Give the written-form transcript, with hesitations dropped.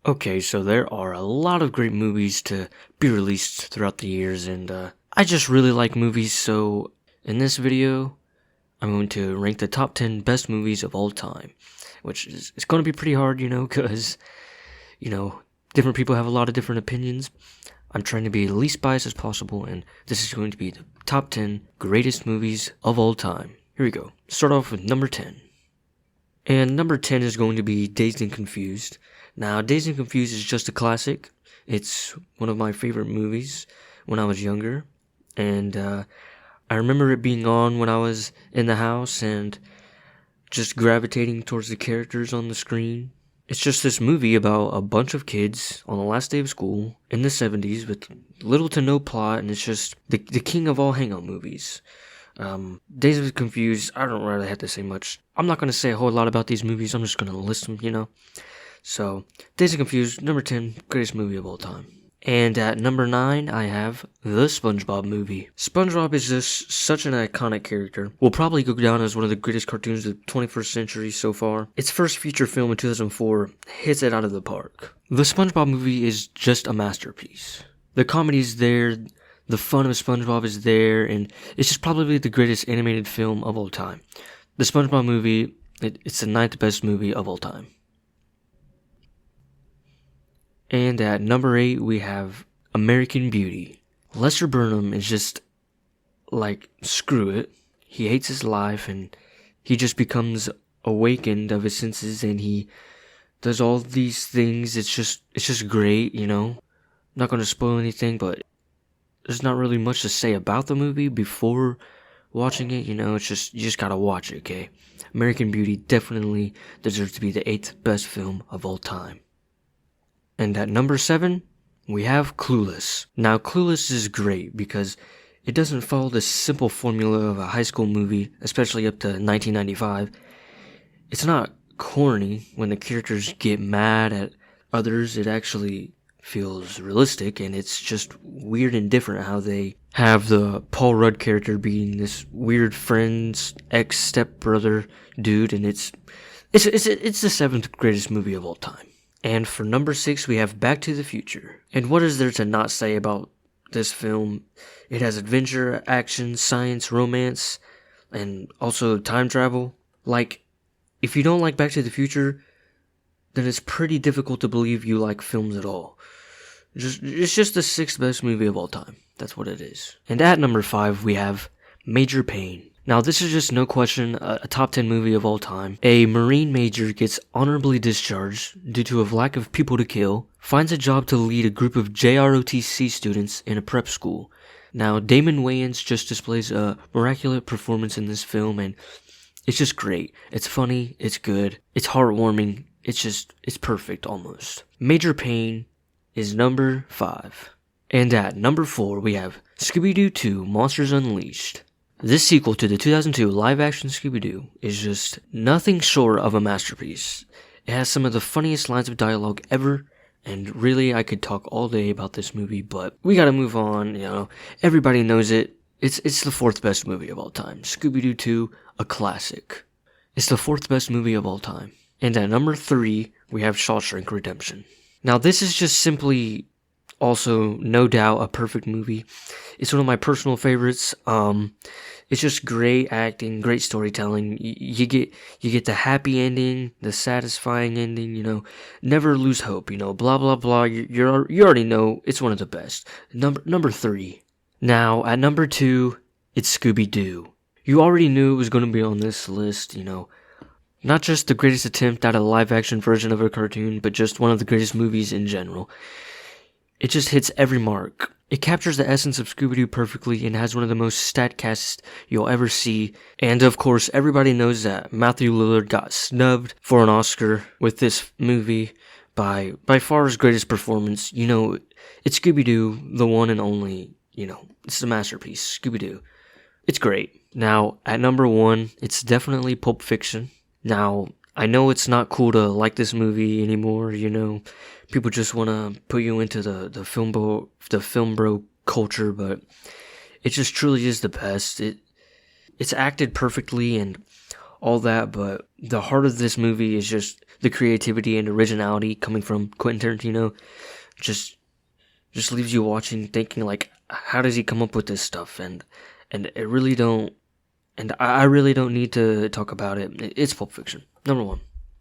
Okay, so there are a lot of great movies to be released throughout the years, and I just really like movies, so in this video, I'm going to rank the top 10 best movies of all time, which is it's going to be pretty hard, because, you know, different people have a lot of different opinions. I'm trying to be the least biased as possible, and this is going to be the top 10 greatest movies of all time. Here we go. Start off with number 10. And number 10 is going to be Dazed and Confused. Now, Dazed and Confused is just a classic. It's one of my favorite movies when I was younger. And I remember it being on when I was in the house and just gravitating towards the characters on the screen. It's just this movie about a bunch of kids on the last day of school in the 70s with little to no plot, and it's just the king of all hangout movies. Dazed and Confused, I don't really have to say much. I'm not going to say a whole lot about these movies, I'm just going to list them, So, Dazed and Confused, number 10, greatest movie of all time. And at number 9, I have The SpongeBob Movie. SpongeBob is just such an iconic character. Will probably go down as one of the greatest cartoons of the 21st century so far. Its first feature film in 2004 hits it out of the park. The SpongeBob Movie is just a masterpiece. The comedy is there, the fun of SpongeBob is there, and it's just probably the greatest animated film of all time. The SpongeBob Movie, it's the 9th best movie of all time. And at number 8, we have American Beauty. Lester Burnham is just like, screw it. He hates his life and he just becomes awakened of his senses and he does all these things. It's just great, Not going to spoil anything, but there's not really much to say about the movie before watching it, you just gotta watch it, okay? American Beauty definitely deserves to be the 8th best film of all time. And at number 7, we have Clueless. Now, Clueless is great because it doesn't follow the simple formula of a high school movie, especially up to 1995. It's not corny when the characters get mad at others. It actually feels realistic, and it's just weird and different how they have the Paul Rudd character being this weird friend's ex-stepbrother dude, and it's the 7th greatest movie of all time. And for number 6, we have Back to the Future. And what is there to not say about this film? It has adventure, action, science, romance, and also time travel. Like, if you don't like Back to the Future, then it's pretty difficult to believe you like films at all. It's just the 6th best movie of all time. That's what it is. And at number 5, we have Major Payne. Now, this is just no question a top 10 movie of all time. A Marine major gets honorably discharged due to a lack of people to kill, finds a job to lead a group of JROTC students in a prep school. Now, Damon Wayans just displays a miraculous performance in this film, and it's just great. It's funny, it's good, it's heartwarming, it's perfect almost. Major Payne is number 5. And at number 4, we have Scooby-Doo 2 Monsters Unleashed. This sequel to the 2002 live-action Scooby-Doo is just nothing short of a masterpiece. It has some of the funniest lines of dialogue ever, and really I could talk all day about this movie, but we gotta move on, Everybody knows it. It's the 4th best movie of all time. Scooby-Doo 2, a classic. It's the 4th best movie of all time. And at number 3, we have Shawshank Redemption. Now, this is just simply also, no doubt, a perfect movie. It's one of my personal favorites. It's just great acting, great storytelling. You get the happy ending, the satisfying ending, never lose hope, blah, blah, blah. You already know it's one of the best. Number 3. Now, at number 2, it's Scooby-Doo. You already knew it was going to be on this list, Not just the greatest attempt at a live-action version of a cartoon, but just one of the greatest movies in general. It just hits every mark. It captures the essence of Scooby-Doo perfectly and has one of the most statcasts you'll ever see. And of course, everybody knows that Matthew Lillard got snubbed for an Oscar with this movie by far his greatest performance. It's Scooby-Doo, the one and only, it's a masterpiece, Scooby-Doo. It's great. Now, at number 1, it's definitely Pulp Fiction. Now, I know it's not cool to like this movie anymore, People just want to put you into the film bro culture, but it just truly is the best. It's acted perfectly, and all that, but the heart of this movie is just the creativity and originality coming from Quentin Tarantino. Just leaves you watching thinking like, how does he come up with this stuff? And it really don't, and I really don't need to talk about it. It's Pulp Fiction, number one.